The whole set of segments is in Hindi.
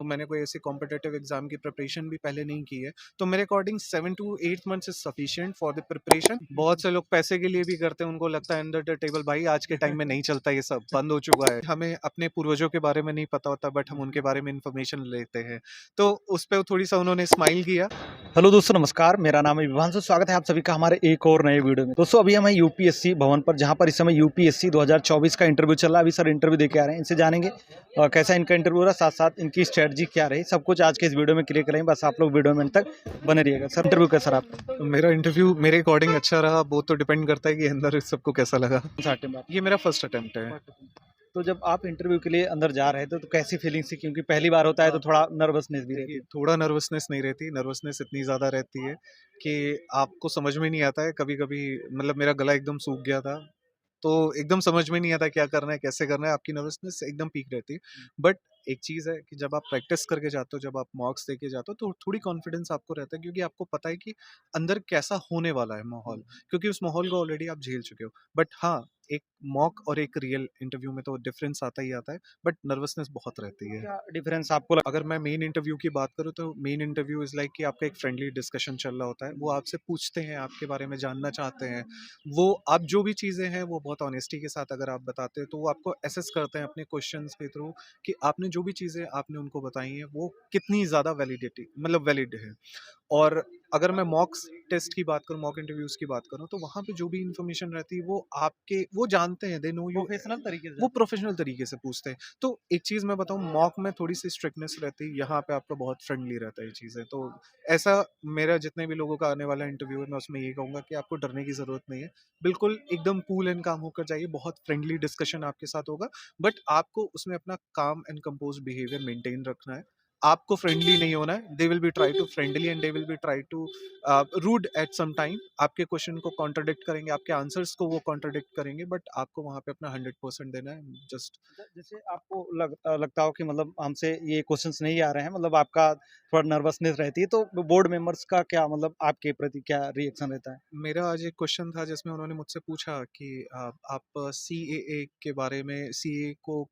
मैंने कोई ऐसी कॉम्पिटिटिव एग्जाम की प्रिपरेशन भी पहले नहीं की है, तो मेरे according 7 to 8 months is sufficient for the preparation. बहुत से लोग पैसे के लिए भी करते हैं, उनको लगता है अंडर द टेबल भाई आज के टाइम में नहीं चलता, ये सब बंद हो चुका है। हमें अपने पूर्वजों के बारे में नहीं पता होता, बट हम उनके बारे में इंफॉर्मेशन लेते हैं, तो उस पर थोड़ी सा उन्होंने स्माइल किया। हेलो दोस्तों, नमस्कार। मेरा नाम है विभांशु। स्वागत है आप सभी का हमारे एक और नए वीडियो में। दोस्तों अभी हम हैं यूपीएससी भवन पर, जहां पर इस समय यूपीएससी 2024 का इंटरव्यू चल रहा है। अभी सर इंटरव्यू देके आ रहे हैं, इनसे जानेंगे कैसा इनका इंटरव्यू रहा, साथ साथ इनकी स्ट्रेटजी क्या रही, सब कुछ आज के इस वीडियो में क्लियर करेंगे। बस आप लोग वीडियो में अंत तक बने रहिएगा। सर इंटरव्यू कैसा रहा आपका? मेरा इंटरव्यू मेरे अकॉर्डिंग अच्छा रहा, वो तो डिपेंड करता है कि अंदर सबको कैसा लगा। कौन सा अटेम्प्ट ये मेरा फर्स्ट अटेम्प्ट है। तो जब आप इंटरव्यू के लिए अंदर जा रहे थे तो कैसी फीलिंग थी? क्योंकि पहली बार होता है तो थोड़ा नर्वसनेस भी रहती देखिए, है। थोड़ा नर्वसनेस नहीं रहती, नर्वसनेस इतनी ज़्यादा रहती है कि आपको समझ में नहीं आता है। कभी-कभी मतलब मेरा गला एकदम सूख गया था, तो एकदम समझ में नहीं आता क्या करना है, कैसे करना है, आपकी नर्वसनेस एकदम पीक रहती है। बट एक चीज़ है कि जब आप प्रैक्टिस करके जाते हो, जब आप मॉक्स देके जाते हो, तो थोड़ी कॉन्फिडेंस आपको रहता है, क्योंकि आपको पता है कि अंदर कैसा होने वाला है माहौल, क्योंकि उस माहौल को ऑलरेडी आप झेल चुके हो। बट हाँ, एक मॉक और एक रियल इंटरव्यू में तो डिफरेंस आता ही आता है, बट नर्वसनेस बहुत रहती है। क्या डिफरेंस आपको लगा? अगर मैं मेन इंटरव्यू की बात करूँ, तो मेन इंटरव्यू इज़ लाइक कि आपका एक फ्रेंडली डिस्कशन चल रहा होता है। वो आपसे पूछते हैं, आपके बारे में जानना चाहते हैं। वो आप जो भी चीज़ें हैं, वो बहुत ऑनेस्टी के साथ अगर आप बताते हो, तो वो आपको असेस करते हैं अपने क्वेश्चंस के थ्रू कि आपने जो भी चीज़ें आपने उनको बताई हैं, वो कितनी ज़्यादा वैलिडिटी मतलब वैलिड है। और अगर मैं मॉक्स टेस्ट की बात करूँ, मॉक इंटरव्यूज़ की बात करूँ, तो वहाँ पे जो भी इन्फॉर्मेशन रहती है, वो जानते हैं, दे नो यू, प्रोफेशनल तरीके से वो प्रोफेशनल तरीके से पूछते हैं। तो एक चीज़ मैं बताऊँ, मॉक में थोड़ी-सी स्ट्रिक्टनेस रहती है, यहाँ पे आपका बहुत फ्रेंडली रहता है ये चीज़ें। तो ऐसा मेरा जितने भी लोगों का आने वाला इंटरव्यू है, मैं उसमें यही कहूँगा कि आपको डरने की ज़रूरत नहीं है। बिल्कुल एकदम कूल एंड काम होकर जाइए, बहुत फ्रेंडली डिस्कशन आपके साथ होगा, बट आपको उसमें अपना काम एंड कंपोज़्ड बिहेवियर मेंटेन रखना है। आपको फ्रेंडली नहीं होना है। They will be try to friendly and they will be try to rude at some time. आपके क्वेश्चन को कॉन्ट्राडिक्ट करेंगे, आपके आंसर्स को वो कॉन्ट्राडिक्ट करेंगे, बट आपको वहाँ पे अपना 100% देना है। जस्ट जैसे आपको लगता हो कि मतलब हमसे ये क्वेश्चंस नहीं आ रहे हैं, मतलब आपका थोड़ा नर्वसनेस रहती है, तो बोर्ड मेंबर्स का क्या मतलब आपके प्रति क्या रिएक्शन रहता है? मेरा आज एक क्वेश्चन था जिसमें उन्होंने मुझसे पूछा कि आप सीएए के बारे में, सीएए को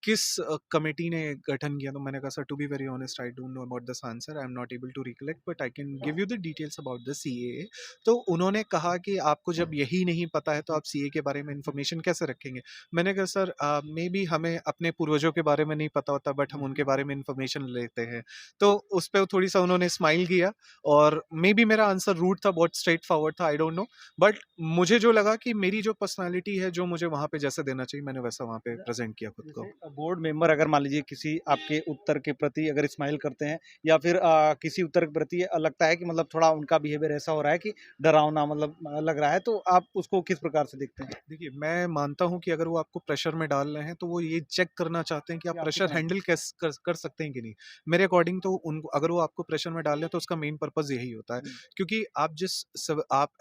किस कमेटी ने गठन किया? तो मैंने कहा sir, to be very honest I don't know about this answer, I am not able to recollect, but I can give you the details about the CAA. तो उन्होंने कहा कि आपको जब यही नहीं पता है, तो आप सीए के बारे में इंफॉर्मेशन कैसे रखेंगे? मैंने कहा सर, मे बी हमें अपने पूर्वजों के बारे में नहीं पता होता, बट हम उनके बारे में इंफॉर्मेशन लेते हैं। तो उस पर थोड़ी सा उन्होंने स्माइल किया, और मे बी मेरा आंसर रूड था, बहुत स्ट्रेट फॉरवर्ड था, आई डोंट नो। बट मुझे जो लगा कि मेरी जो पर्सनालिटी है, जो मुझे वहाँ पे जैसे देना चाहिए, मैंने वैसा वहाँ पे प्रेजेंट किया खुद को। जैसे बोर्ड मेंबर अगर मान लीजिए किसी आपके उत्तर के प्रति अगर स्माइल करते हैं, या फिर किसी उत्तर के प्रति लगता है कि मतलब थोड़ा उनका बिहेवियर ऐसा हो रहा है कि डरावना मतलब लग रहा है, तो आप उसको किस प्रकार से देखते हैं? देखिए, मैं मानता हूँ कि अगर वो आपको प्रेशर में डाल रहे हैं, तो वो ये चेक करना चाहते हैं कि आप ये आपकी प्रेशर तरह हैंडल कैस कर सकते हैं कि नहीं। मेरे अकॉर्डिंग तो उनको, अगर वो आपको प्रेशर में डाल रहे हैं, तो उसका मेन पर्पज़ यही होता है। क्योंकि आप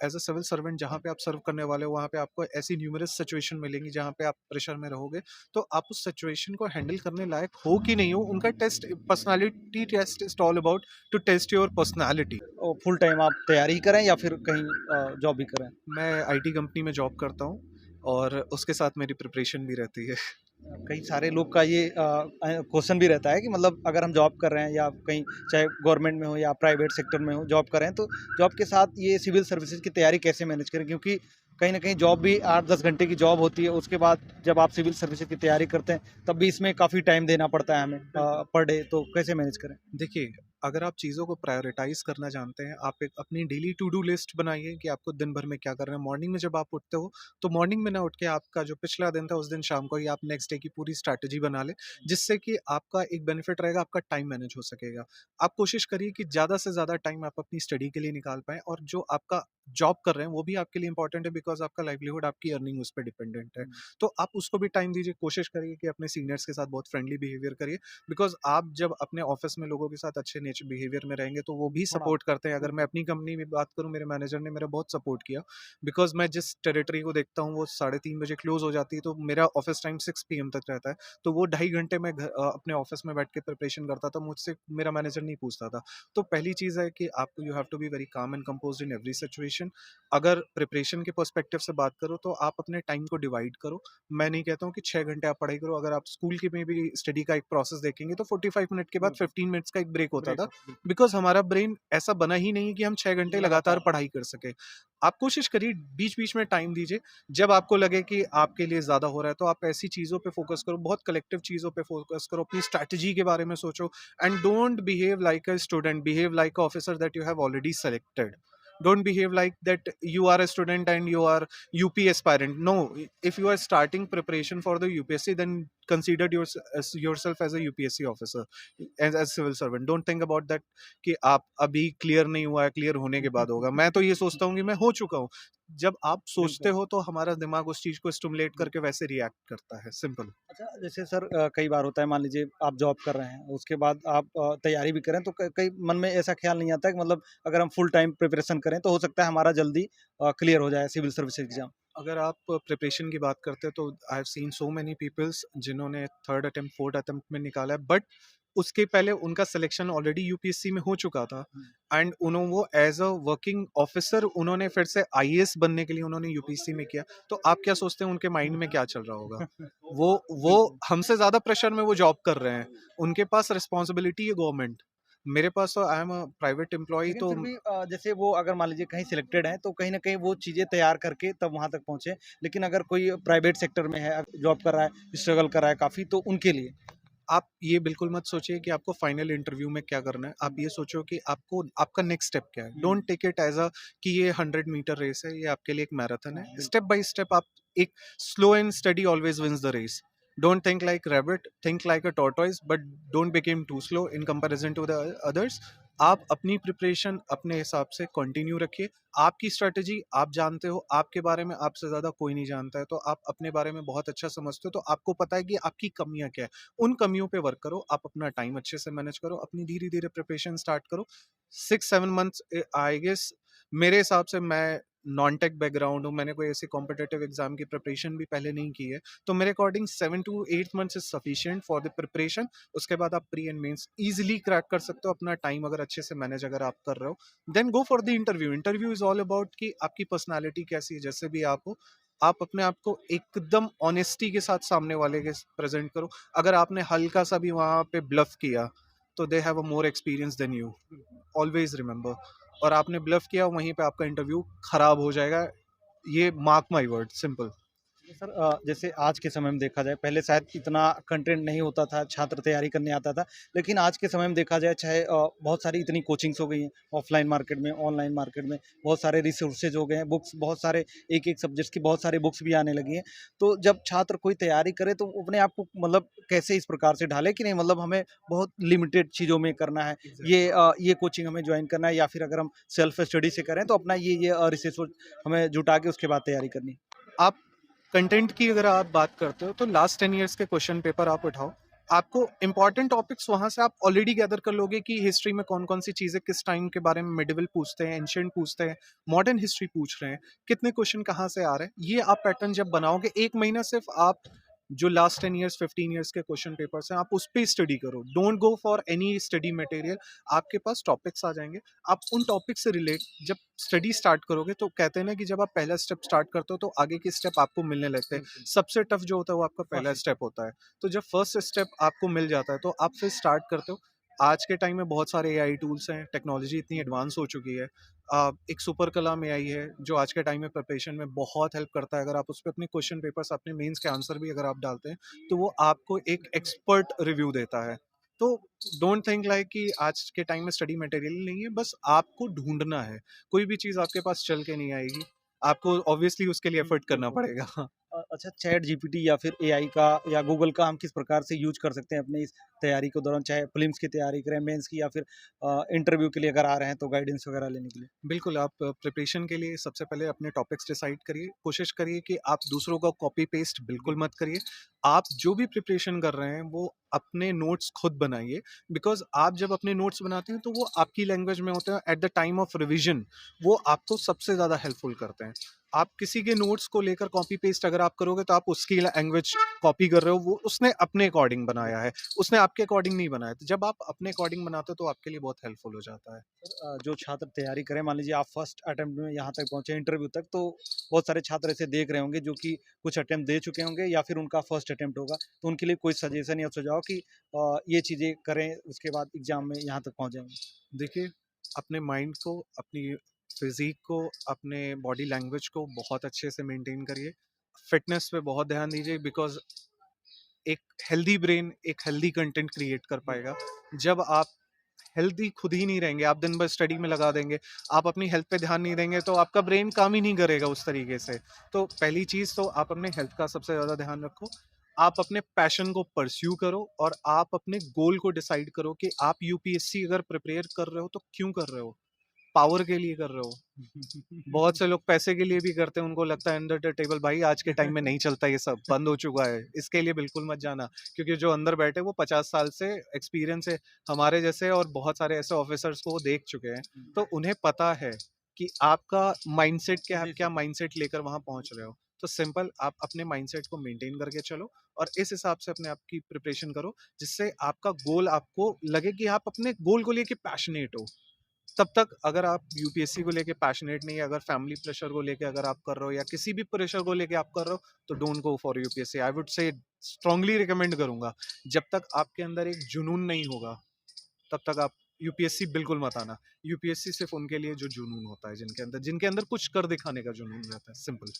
एज़ अ सिविल सर्वेंट जहाँ पे आप सर्व करने वाले हो, वहाँ पे आपको ऐसी न्यूमरस सिचुएशन मिलेंगी जहाँ पे आप प्रेशर में रहोगे। तो आप उस सिचुएशन को हैंडल करने लायक हो कि नहीं हो, उनका test, personality test is all about to test your personality. Full time आप तैयारी करें या फिर कहीं जॉब भी करें? मैं आईटी कंपनी में जॉब करता हूँ, और उसके साथ मेरी प्रिपरेशन भी रहती है। कई सारे लोग का ये क्वेश्चन भी रहता है कि मतलब अगर हम जॉब कर रहे हैं या कहीं, चाहे गवर्नमेंट में हो या प्राइवेट सेक्टर में हो, जॉब कर रहे हैं, तो जॉब के साथ ये सिविल सर्विसेज की तैयारी कैसे मैनेज करें? क्योंकि कहीं ना कहीं जॉब भी 8-10 घंटे की जॉब होती है, उसके बाद जब आप सिविल सर्विसेज की तैयारी करते हैं तब भी इसमें काफ़ी टाइम देना पड़ता है हमें पर डे, तो कैसे मैनेज करें? देखिए, अगर आप चीज़ों को प्रायोरिटाइज़ करना जानते हैं, आप एक अपनी डेली टू डू लिस्ट बनाइए कि आपको दिन भर में क्या करना है। मॉर्निंग में जब आप उठते हो, तो मॉर्निंग में ना उठ के आपका जो पिछला दिन था, उस दिन शाम को ही आप नेक्स्ट डे की पूरी स्ट्रैटेजी बना लें, जिससे कि आपका एक बेनिफिट रहेगा, आपका टाइम मैनेज हो सकेगा। आप कोशिश करिए कि ज़्यादा से ज़्यादा टाइम आप अपनी स्टडी के लिए निकाल पाएँ, और जो आपका जॉब कर रहे हैं, वो भी आपके लिए इंपॉर्टेंट है, बिकॉज़ आपका लाइवलीहुड, आपकी अर्निंग उस पे डिपेंडेंट है। तो आप उसको भी टाइम दीजिए। कोशिश करिए कि अपने सीनियर्स के साथ बहुत फ्रेंडली बिहेवियर करिए, बिकॉज़ आप जब अपने ऑफ़िस में लोगों के साथ अच्छे बिहेवियर में रहेंगे तो वो भी थोड़ा सपोर्ट करते हैं। अगर मैं बिल्कुल। अपनी कंपनी में बात करूँ, मेरे मैनेजर ने मेरा बहुत सपोर्ट किया, बिकॉज़ मैं जिस टेरिटरी को देखता हूँ वो 3:30 बजे क्लोज़ हो जाती है, तो मेरा ऑफ़िस टाइम 6 पीएम तक रहता है। तो वो ढाई घंटे मैं अपने ऑफ़िस में बैठ के प्रिपरेशन करता था, मुझसे मेरा मैनेजर नहीं पूछता था। तो पहली चीज़ है कि आपको you have to be very calm and composed in every situation. अगर प्रिपरेशन के पर्सपेक्टिव से बात करो तो आप अपने टाइम को डिवाइड करो। मैं नहीं कहता हूँ कि 6 घंटे आप पढ़ाई करो। अगर आप स्कूल की में भी स्टडी का एक प्रोसेस देखेंगे तो 45 मिनट के बाद बिल्कुल, 15 मिनट्स का एक ब्रेक होता ब्रेक था, होता है, बिल्कुल। बिकॉज़ हमारा ब्रेन ऐसा बना ही नहीं है कि हम 6 घंटे लगातार लगातार पढ़ाई कर सकें। आप कोशिश करिए, बीच-बीच में टाइम दीजिए। जब आपको लगे कि आपके लिए ज़्यादा हो रहा है तो आप ऐसी चीज़ों पे फ़ोकस करो, बहुत कलेक्टिव चीज़ों पे फ़ोकस करो, अपनी स्ट्रैटेजी के बारे में सोचो, and don't behave like a student, behave like a officer that you have already selected. Don't behave like that you are a student and you are UP aspirant. No, if you are starting preparation for the UPSC, then consider yourself as a UPSC officer, as civil servant. Don't think about that कि आप अभी क्लियर नहीं हुआ है, क्लियर होने के बाद होगा। मैं तो ये सोचता हूँ कि मैं हो चुका हूँ। जब आप सोचते बिल्कुल, हो तो हमारा दिमाग उस चीज़ को स्टिमुलेट करके बिल्कुल। वैसे रिएक्ट करता है, सिंपल। अच्छा, जैसे सर कई बार होता है मान लीजिए आप जॉब कर रहे हैं, उसके बाद आप तैयारी भी करें तो क कई मन में ऐसा ख़्याल नहीं आता है कि मतलब अगर हम फुल टाइम प्रिपरेशन करें तो हो सकता है हमारा जल्दी क्लियर हो जाए सिविल सर्विस एग्ज़ाम। अगर आप प्रिपरेशन की बात करते हैं तो I have seen so many peoples जिन्होंने थर्ड अटेम्प्ट, फोर्थ अटेम्प्ट में निकाला है, बट उसके पहले उनका सिलेक्शन ऑलरेडी यूपीएससी में हो चुका था, हुँ, एंड उन्होंने वो एज अ वर्किंग ऑफिसर उन्होंने फिर से आईएएस बनने के लिए उन्होंने यूपीएससी में किया। तो आप क्या सोचते हैं उनके माइंड में क्या चल रहा होगा? वो वो बिल्कुल। हमसे ज्यादा प्रेशर में वो जॉब कर रहे हैं। उनके पास रिस्पॉन्सिबिलिटी है गवर्नमेंट। मेरे पास तो I am a private employee, लेकिन तो फिर भी जैसे वो अगर मान लीजिए कहीं सिलेक्टेड हैं, तो कहीं न कहीं वो चीज़ें तैयार करके तब वहाँ तक पहुँचे। लेकिन अगर कोई प्राइवेट सेक्टर में है, जॉब कर रहा है, स्ट्रगल कर रहा है काफ़ी, तो उनके लिए आप ये बिल्कुल मत सोचिए कि आपको फाइनल इंटरव्यू में क्या करना है। आप हुँ, ये सोचो कि आपको आपका नेक्स्ट स्टेप क्या है। Hmm, don't take it as a कि ये 100 मीटर रेस है, ये आपके लिए एक मैराथन है। हाँ, स्टेप बिल्कुल। बाय स्टेप आप एक slow and steady always wins the race. Don't think like rabbit, think like a tortoise, but don't become too slow in comparison to the others. आप अपनी प्रिपरेशन अपने हिसाब से कंटिन्यू रखिए। आपकी स्ट्रैटेजी आप जानते हो, आपके बारे में आपसे ज़्यादा कोई नहीं जानता है, तो आप अपने बारे में बहुत अच्छा समझते हो, तो आपको पता है कि आपकी कमियाँ क्या है। उन कमियों पे वर्क करो, आप अपना टाइम अच्छे से मैनेज करो, अपनी धीरे-धीरे प्रिपरेशन स्टार्ट करो। 6-7 मंथ्स आई गेस, मेरे हिसाब से मैं नॉन टेक बैकग्राउंड हूँ, मैंने कोई ऐसी कॉम्पिटिटिव एग्ज़ाम की प्रिपरेशन भी पहले नहीं की है, तो मेरे according 7 to 8 months is sufficient for the preparation. उसके बाद आप pre and mains easily crack कर सकते हो, अपना टाइम अगर अच्छे से मैनेज अगर आप कर रहे हो, then go for the interview. Interview is all about कि आपकी पर्सनैलिटी कैसी है, जैसे भी आप हो, आप अपने आप को एकदम ऑनेस्टी के साथ सामने वाले के प्रेजेंट करो। अगर आपने हल्का सा भी वहाँ पे ब्लफ किया, तो they have a more experience than you, always remember. और आपने ब्लफ किया, वहीं पे आपका इंटरव्यू खराब हो जाएगा। ये मार्क माई वर्ड, सिंपल। तो सर जैसे आज के समय में देखा जाए पहले शायद इतना कंटेंट नहीं होता था, छात्र तैयारी करने आता था। लेकिन आज के समय में देखा जाए चाहे बहुत सारी इतनी कोचिंग्स हो गई हैं, ऑफ़लाइन मार्केट में, ऑनलाइन मार्केट में, बहुत सारे रिसोर्सेज़ हो गए हैं, बुक्स बहुत सारे एक-एक सब्जेक्ट्स की बहुत सारी बुक्स भी आने लगी हैं। तो जब छात्र कोई तैयारी करे तो अपने आप को मतलब कैसे इस प्रकार से ढाले कि नहीं मतलब हमें बहुत लिमिटेड चीज़ों में करना है, ये कोचिंग हमें जॉइन करना है या फिर अगर हम सेल्फ स्टडी से करें तो अपना ये रिसोर्स हमें जुटा के उसके बाद तैयारी करनी है। आप कंटेंट की अगर आप बात करते हो तो लास्ट 10 इयर्स के क्वेश्चन पेपर आप उठाओ। आपको इंपॉर्टेंट टॉपिक्स वहां से आप ऑलरेडी गैदर कर लोगे कि हिस्ट्री में कौन कौन सी चीजें किस टाइम के बारे में, मिडिवल पूछते हैं, एंशियंट पूछते हैं, मॉडर्न हिस्ट्री पूछ रहे हैं, कितने क्वेश्चन कहाँ से आ रहे हैं। ये आप पैटर्न जब बनाओगे, एक महीना सिर्फ आप जो लास्ट 10 इयर्स 15 इयर्स के क्वेश्चन पेपर्स हैं आप उस पर स्टडी करो। Don't go for any study material. आपके पास टॉपिक्स आ जाएंगे, आप उन टॉपिक से रिलेट जब स्टडी स्टार्ट करोगे, तो कहते हैं ना कि जब आप पहला स्टेप स्टार्ट करते हो तो आगे के स्टेप आपको मिलने लगते हैं। बिल्कुल, सबसे टफ जो होता है वो आपका पहला फर्स्ट स्टेप होता है। तो जब फर्स्ट स्टेप आपको मिल जाता है तो आप फिर स्टार्ट करते हो। आज के टाइम में बहुत सारे एआई टूल्स हैं, टेक्नोलॉजी इतनी एडवांस हो चुकी है। एक सुपर कलाम एआई है जो आज के टाइम में प्रिपरेशन में बहुत हेल्प करता है। अगर आप उस पर अपने क्वेश्चन पेपर्स, अपने मेंस के आंसर भी अगर आप डालते हैं, तो वो आपको एक एक्सपर्ट रिव्यू देता है। तो डोंट थिंक लाइक कि आज के टाइम में स्टडी मटेरियल नहीं है, बस आपको ढूंढना है। कोई भी चीज़ आपके पास चल के नहीं आएगी, आपको ऑब्वियसली उसके लिए एफर्ट करना बिल्कुल। पड़ेगा। अच्छा चैट जीपीटी या फिर एआई का या गूगल का हम किस प्रकार से यूज़ कर सकते हैं अपनी इस तैयारी के दौरान? चाहे प्रीलिम्स की तैयारी करें, मेंस की या फिर इंटरव्यू के लिए अगर आ रहे हैं तो गाइडेंस वगैरह लेने के लिए? बिल्कुल, आप प्रिपरेशन के लिए सबसे पहले अपने टॉपिक्स डिसाइड करिए। कोशिश करिए कि आप दूसरों का कॉपी पेस्ट बिल्कुल बिल्कुल। मत करिए। आप जो भी प्रिपरेशन कर रहे हैं वो अपने नोट्स खुद बनाइए, बिकॉज़ आप जब अपने नोट्स बनाते हैं तो वो आपकी लैंग्वेज में होते हैं। At the time of revision वो आपको सबसे ज़्यादा हेल्पफुल करते हैं। आप किसी के नोट्स को लेकर कॉपी पेस्ट अगर आप करोगे तो आप उसकी लैंग्वेज कॉपी कर रहे हो, वो उसने अपने अकॉर्डिंग बनाया है, उसने आपके अकॉर्डिंग नहीं बनाया। तो जब आप अपने अकॉर्डिंग बनाते हो तो आपके लिए बहुत हेल्पफुल हो जाता है। जो छात्र तैयारी करें, मान लीजिए आप फर्स्ट अटेम्प्ट में यहाँ तक पहुँचे इंटरव्यू तक, तो बहुत सारे छात्र ऐसे देख रहे होंगे जो कि कुछ अटेम्प्ट दे चुके होंगे या फिर उनका फर्स्ट अटेम्प्ट होगा, तो उनके लिए कोई सजेशन या सुझाव कि ये चीज़ें करें, उसके बाद एग्ज़ाम में यहाँ तक पहुँच जाएँगे? देखिए, अपने माइंड को, अपनी फिज़ीक को, अपने बॉडी लैंग्वेज को बहुत अच्छे से मेंटेन करिए। फिटनेस पे बहुत ध्यान दीजिए, बिकॉज़ एक हेल्दी ब्रेन एक हेल्दी कंटेंट क्रिएट कर पाएगा। जब आप हेल्दी खुद ही नहीं रहेंगे, आप दिन भर स्टडी में लगा देंगे, आप अपनी हेल्थ पे ध्यान नहीं देंगे, तो आपका ब्रेन काम ही नहीं करेगा उस तरीके से। तो पहली चीज़ तो आप अपने हेल्थ का सबसे ज़्यादा ध्यान रखो। आप अपने पैशन को परस्यू करो और आप अपने गोल को डिसाइड करो कि आप यूपीएससी अगर प्रिपेयर कर रहे हो तो क्यों कर रहे हो? पावर के लिए कर रहे हो? बहुत से लोग पैसे के लिए भी करते हैं, उनको लगता है अंडर द टेबल। भाई आज के टाइम में नहीं चलता, ये सब बंद हो चुका है, इसके लिए बिल्कुल मत जाना। क्योंकि जो अंदर बैठे वो 50 साल से एक्सपीरियंस है हमारे जैसे, और बहुत सारे ऐसे ऑफिसर्स को वो देख चुके हैं, तो उन्हें पता है कि आपका माइंडसेट क्या है, जी, आप क्या जी। माइंडसेट लेकर वहां पहुंच रहे हो। तो सिंपल आप अपने माइंडसेट को मेंटेन करके चलो और इस हिसाब से अपने आप की प्रिपरेशन करो, जिससे आपका गोल, आपको लगे कि आप अपने गोल को लेके पैशनेट हो। तब तक अगर आप यूपीएससी को लेके पैशनेट नहीं है, अगर फैमिली प्रेशर को लेके अगर आप कर रहे हो या किसी भी प्रेशर को लेके आप कर रहे हो, तो don't go for UPSC. I would say strongly recommend करूंगा, जब तक आपके अंदर एक जुनून नहीं होगा तब तक आप यूपीएससी बिल्कुल मत आना। यूपीएससी सिर्फ उनके लिए जो जुनून होता है, जिनके अंदर कुछ कर दिखाने का जुनून रहता है, सिंपल।